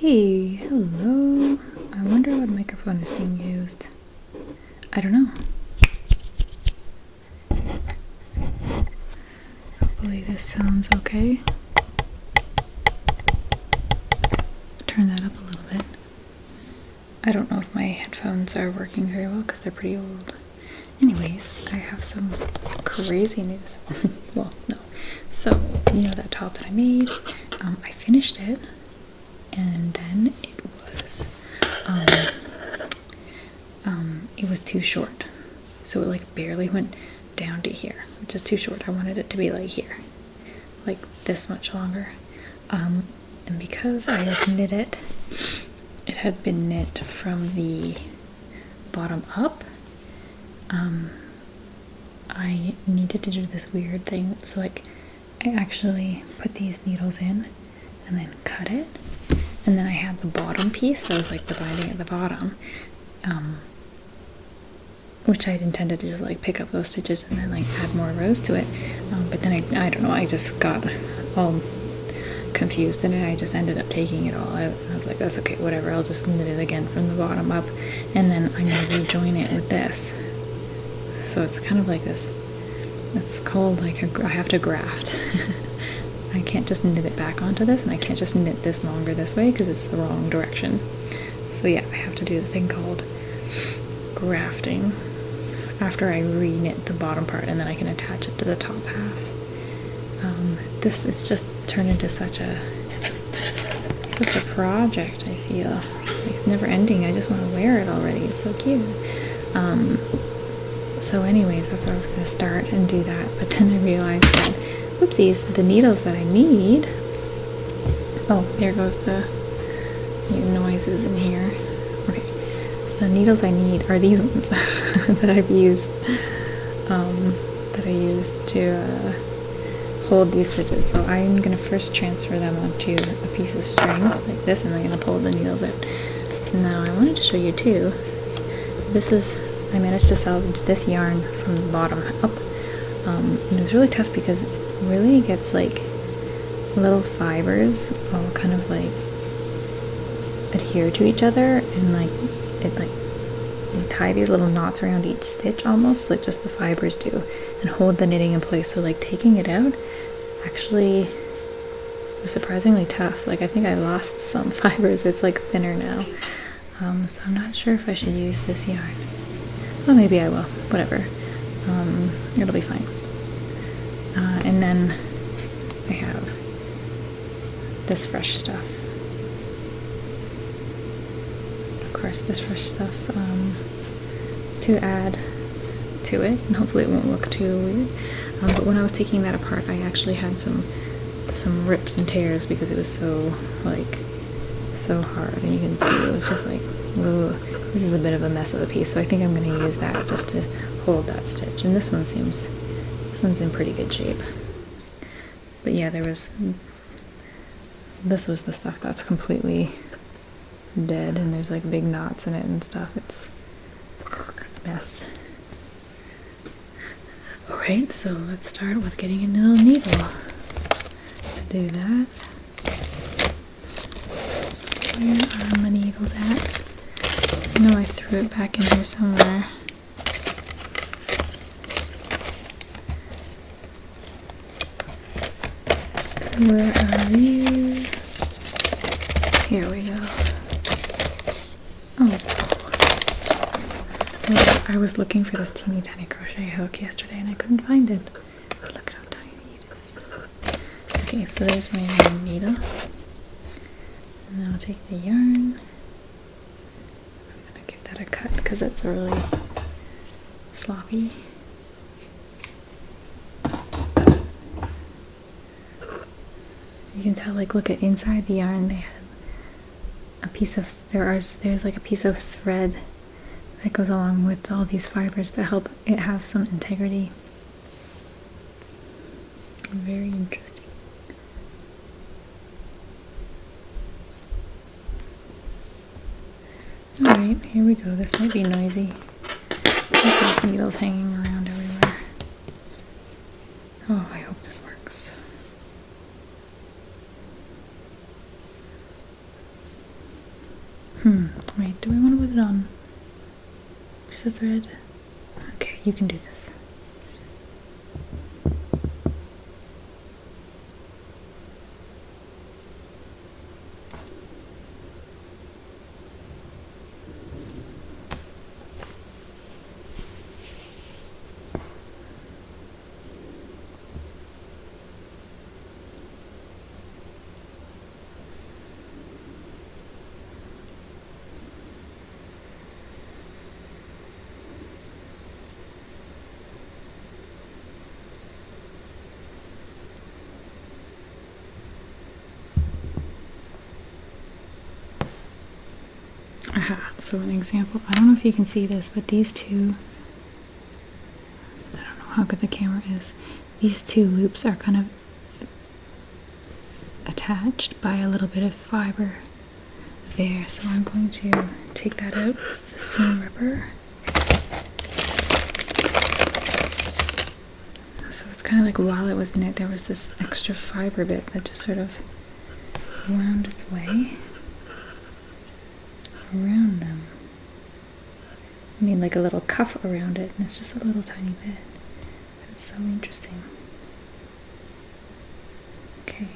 Hey, hello. I wonder what microphone is being used. I don't know. Hopefully this sounds okay. Turn that up a little bit. I don't know if my headphones are working very well because they're pretty old. Anyways, I have some crazy news. Well, no. So, you know that top that I made? I finished it, and then it was too short. So it like barely went down to here, which is too short. I wanted it to be like here, like this much longer. And because I had knit it, it had been knit from the bottom up. I needed to do this weird thing. So like I actually put these needles in and then cut it. And then I had the bottom piece that was like the binding at the bottom, which I'd intended to just like pick up those stitches and then like add more rows to it. But then I don't know, I just got all confused and I just ended up taking it all out. I was like, that's okay, whatever, I'll just knit it again from the bottom up. And then I'm going to rejoin it with this. So it's kind of like this, it's called like I have to graft. I can't just knit it back onto this, and I can't just knit this longer this way because it's the wrong direction. So yeah, I have to do the thing called grafting after I re-knit the bottom part, and then I can attach it to the top half. It's just turned into such a project, I feel. It's never ending. I just want to wear it already. It's so cute. So anyways, that's where I was going to start and do that, but then I realized that whoopsies, the needles that I need. Oh, there goes the noises in here. Okay, so the needles I need are these ones that I've used, that I used to hold these stitches. So I'm gonna first transfer them onto a piece of string like this, and I'm gonna pull the needles out. Now I wanted to show you too. I managed to salvage this yarn from the bottom up. And it was really tough because it really gets like little fibers all kind of like adhere to each other, and like they tie these little knots around each stitch almost like just the fibers do, and hold the knitting in place. So like taking it out actually was surprisingly tough. Like I think I lost some fibers. It's like thinner now. So I'm not sure if I should use this yarn. Well, maybe I will. Whatever. It'll be fine. And then I have this fresh stuff. Of course, this fresh stuff to add to it, and hopefully it won't look too weird. But when I was taking that apart, I actually had some rips and tears because it was so hard, and you can see it was just like, ugh, this is a bit of a mess of a piece. So I think I'm going to use that just to hold that stitch. And this one's in pretty good shape. But yeah, this was the stuff that's completely dead, and there's like big knots in it and stuff. It's a mess. Alright, so let's start with getting a little needle. To do that, where are my needles at? I know I threw it back in here somewhere. Where are you? Here we go. Oh. I was looking for this teeny tiny crochet hook yesterday and I couldn't find it. Look at how tiny it is. Okay, so there's my needle. And now I'll take the yarn. I'm gonna give that a cut because it's really sloppy. You can tell, like, look at inside the yarn, they had a piece of, there's like a piece of thread that goes along with all these fibers to help it have some integrity. Very interesting. Alright, here we go. This might be noisy. There's needles hanging around everywhere. Oh, I hope this works. Wait, do I want to put it on piece of thread? Okay, you can do this. Aha, so an example, I don't know if you can see this, but these two, I don't know how good the camera is, these two loops are kind of attached by a little bit of fiber there, so I'm going to take that out with the seam ripper. So it's kind of like while it was knit, there was this extra fiber bit that just sort of wound its way around them. I mean, like a little cuff around it, and it's just a little tiny bit. It's so interesting. Okay.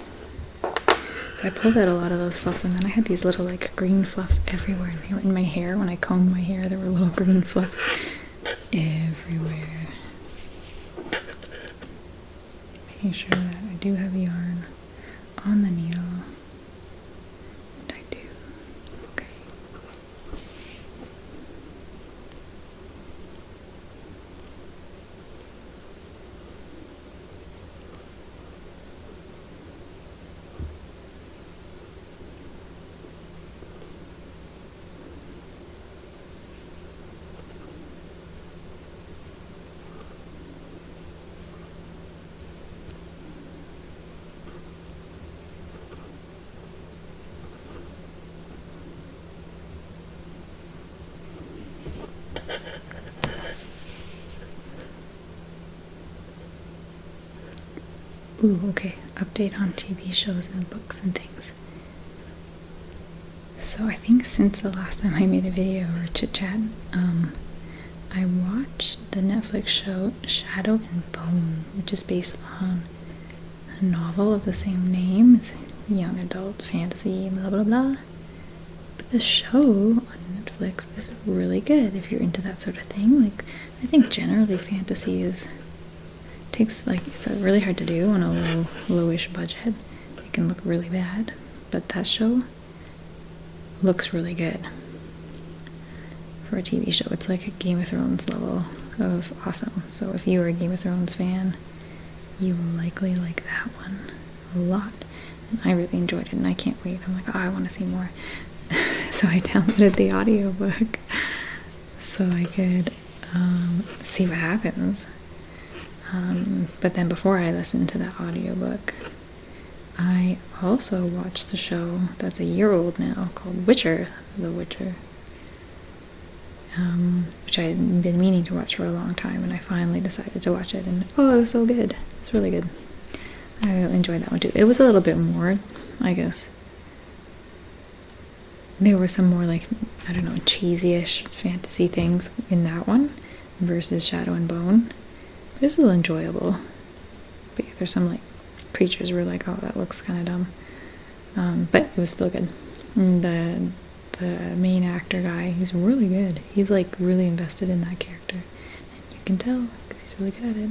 So I pulled out a lot of those fluffs, and then I had these little like green fluffs everywhere, and they were in my hair. When I combed my hair, there were little green fluffs everywhere. Making sure that I do have yarn on the needle. And I do. Okay. Ooh, okay. Update on TV shows and books and things. So I think since the last time I made a video or chit chat, I watched the Netflix show Shadow and Bone, which is based on a novel of the same name. It's young adult fantasy, blah blah blah. But the show on Netflix is really good if you're into that sort of thing. Like, I think generally fantasy takes, like, it's really hard to do on a lowish budget. It can look really bad, but that show looks really good for a TV show. It's like a Game of Thrones level of awesome. So if you are a Game of Thrones fan, you will likely like that one a lot. And I really enjoyed it, and I can't wait. I'm like, oh, I want to see more. So I downloaded the audiobook so I could see what happens. But then before I listened to that audiobook, I also watched the show that's a year old now called Witcher, The Witcher, which I had been meaning to watch for a long time, and I finally decided to watch it, and oh, it was so good. It's really good. I enjoyed that one too. It was a little bit more, I guess. There were some more, like, I don't know, cheesy-ish fantasy things in that one versus Shadow and Bone. It was a little enjoyable. But yeah, there's some, like, creatures were like, oh, that looks kind of dumb. But it was still good. And the main actor guy, he's really good. He's, like, really invested in that character. And you can tell, because he's really good at it.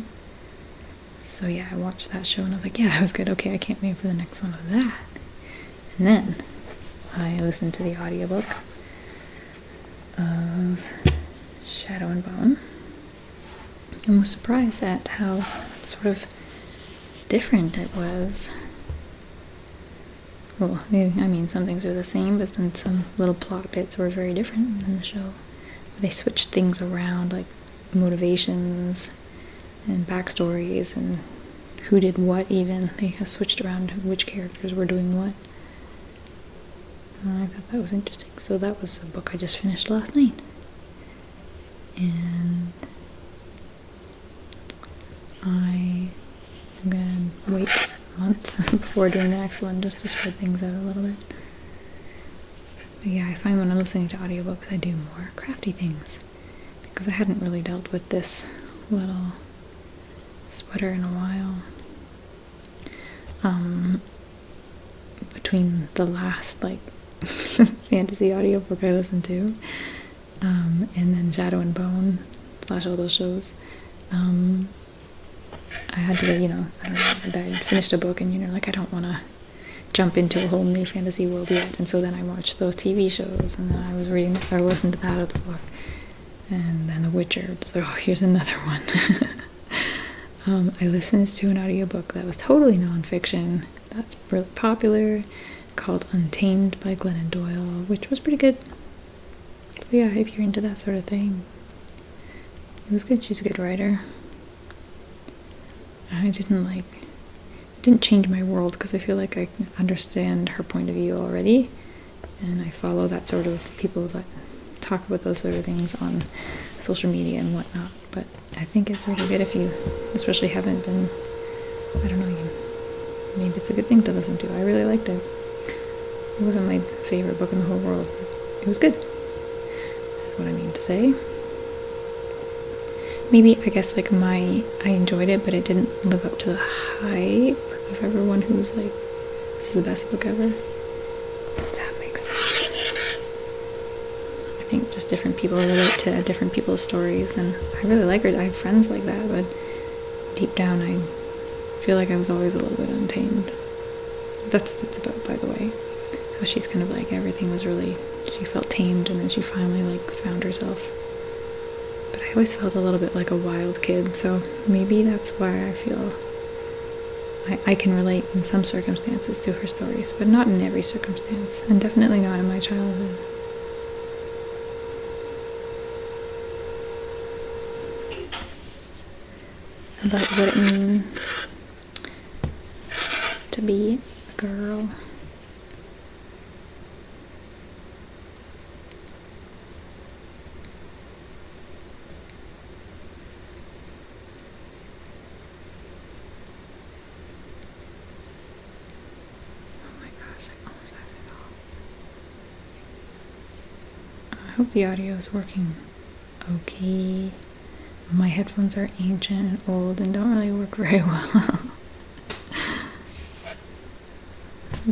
So yeah, I watched that show and I was like, yeah, that was good. Okay, I can't wait for the next one of that. And then I listened to the audiobook of Shadow and Bone and was surprised at how sort of different it was. Well, I mean, some things are the same, but then some little plot bits were very different in the show. They switched things around, like motivations and backstories and who did what even. They switched around which characters were doing what. And I thought that was interesting. So that was a book I just finished last night. And I'm gonna wait a month before doing the next one just to spread things out a little bit. But yeah, I find when I'm listening to audiobooks, I do more crafty things. Because I hadn't really dealt with this little sweater in a while. Between the last, like, fantasy audiobook I listened to, and then Shadow and Bone, / all those shows, I had to, I don't know, I finished a book and, like, I don't want to jump into a whole new fantasy world yet, and so then I watched those TV shows, and then I was reading, or listened to that other book, and then The Witcher, so here's another one. I listened to an audiobook that was totally nonfiction, that's really popular, called Untamed by Glennon Doyle, which was pretty good. So yeah, if you're into that sort of thing. It was good, she's a good writer. I didn't change my world because I feel like I understand her point of view already, and I follow that sort of people that talk about those sort of things on social media and whatnot. But I think it's really good if you especially haven't been, I don't know, maybe it's a good thing to listen to. I really liked it. It wasn't my favorite book in the whole world, but it was good. That's what I mean to say. Maybe, I guess, like, I enjoyed it, but it didn't live up to the hype of everyone who's like, this is the best book ever. That makes sense. I think just different people relate to different people's stories, and I really like her. I have friends like that, but deep down I feel like I was always a little bit untamed. That's what it's about, by the way. How she's kind of like, everything was really, she felt tamed, and then she finally, like, found herself. But I always felt a little bit like a wild kid, so maybe that's why I feel I can relate in some circumstances to her stories, but not in every circumstance, and definitely not in my childhood. About what it means to be a girl. I hope the audio is working okay. My headphones are ancient and old and don't really work very well.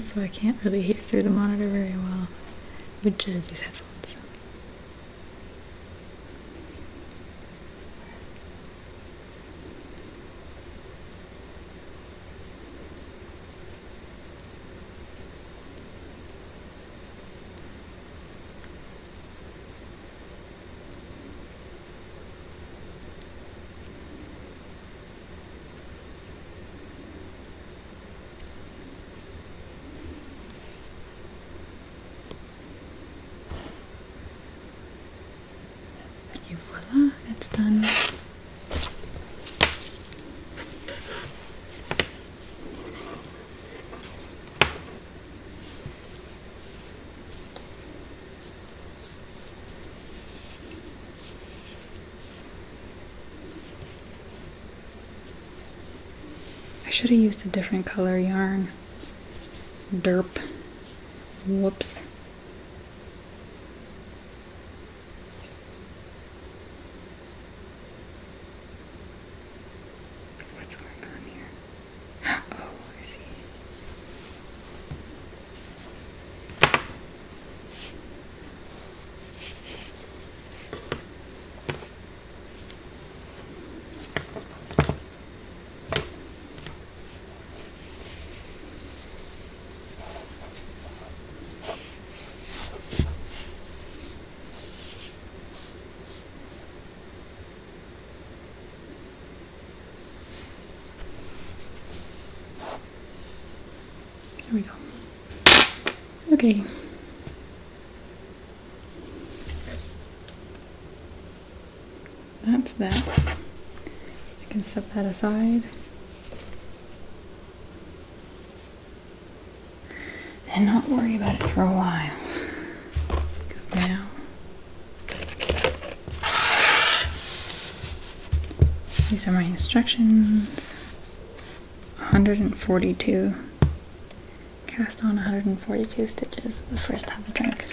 So I can't really hear through the monitor very well, which is these headphones. And voila, it's done. I should have used a different color yarn. Derp. Whoops. What's going on here? Oh, I see. There we go. Okay. That's that. I can set that aside. And not worry about it for a while. Because now these are my instructions. 142. Cast on 142 stitches the first time I drink.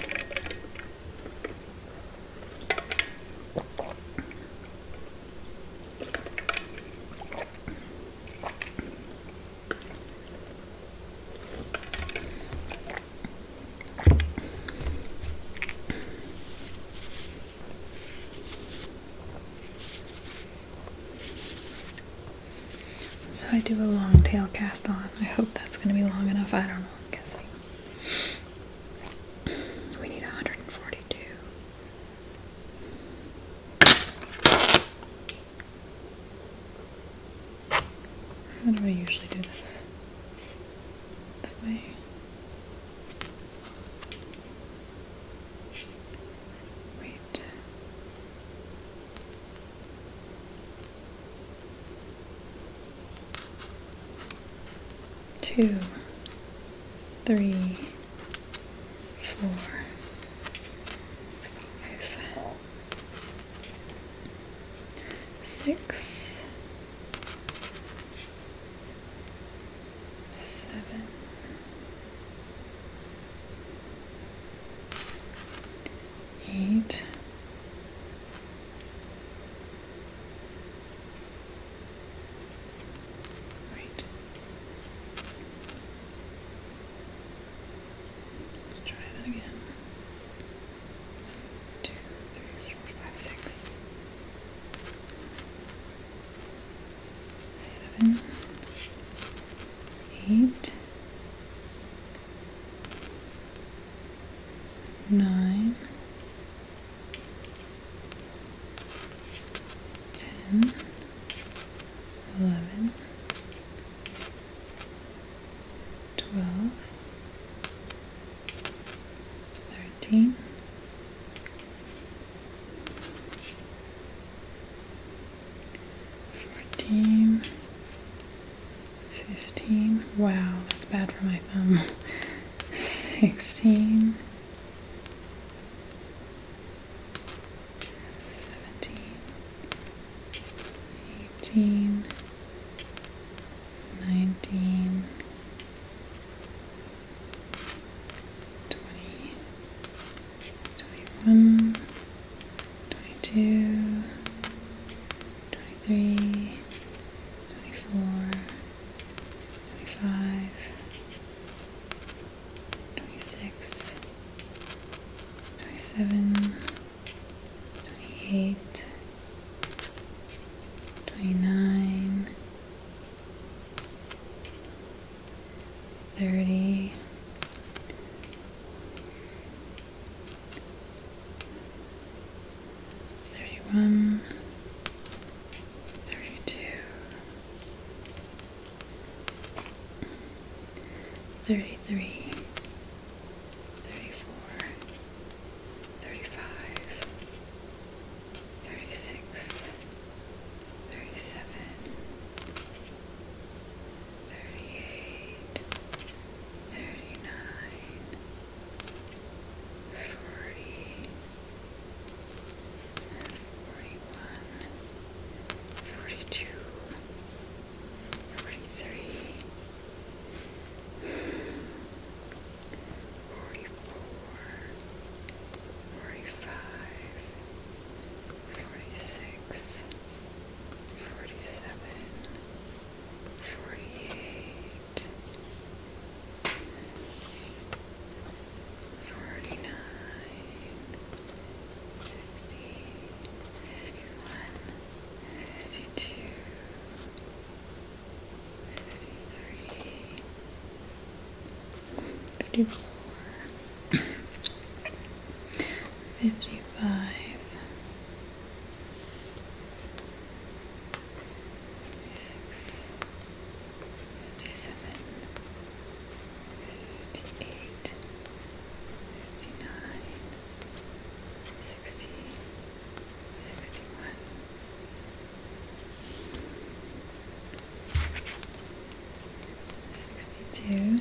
I do a long tail cast on. I hope that's going to be long enough. I don't know. I'm guessing. We need 142. How do I usually do this? This way. Wait. Two, 3, 4, 5, 6, 7, 8, 8, 9, 10, 11, 12, 13, 14, 15. Wow, that's bad for my thumb. 16, 17, 18, 19, 20, 21, 22, 23, 24, 25, 26, 27, 28, 29, 30, 31, 32, 33, 34, 35, 36, 37, 38, 39, 40, 41, 42, 43, 44, 45, 46, 47, 48, 49, 50, 51, 52, 53, 54, 55, 56, 57, 58, 59, 60, 61, 62,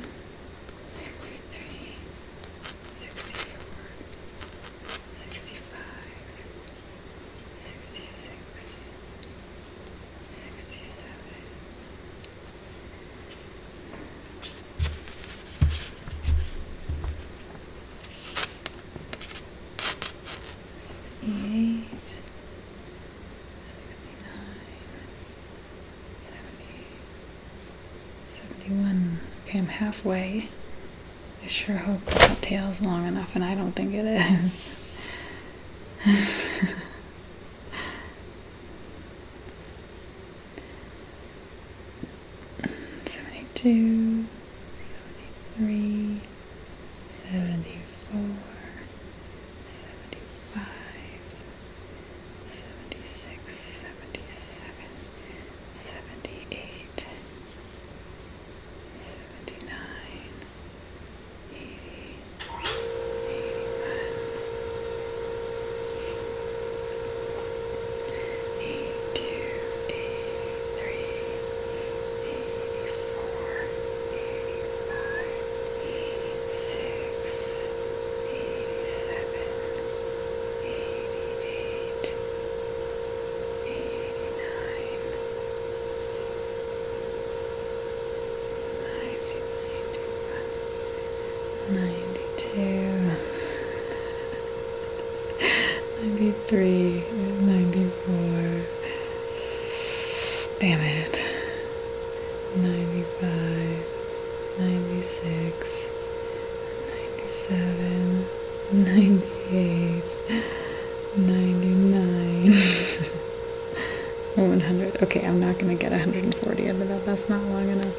63, 64, 65, 66, 67, 68, 71. Okay, I'm halfway. I sure hope that tail's long enough, and I don't think it is. 72, 73, 74, 75, 76, 77, 78, 79, 80, 82, 83, 84, 85, 86, 87, 88, 89, 92, 93, 94, damn it, 95, 96, 97, 98, 99, 100. Okay, I'm not gonna get 140 into that. That's not long enough.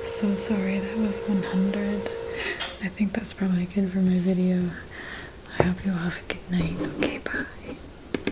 So sorry, that was 100. I think that's probably good for my video. I hope you all have a good night. Okay, bye.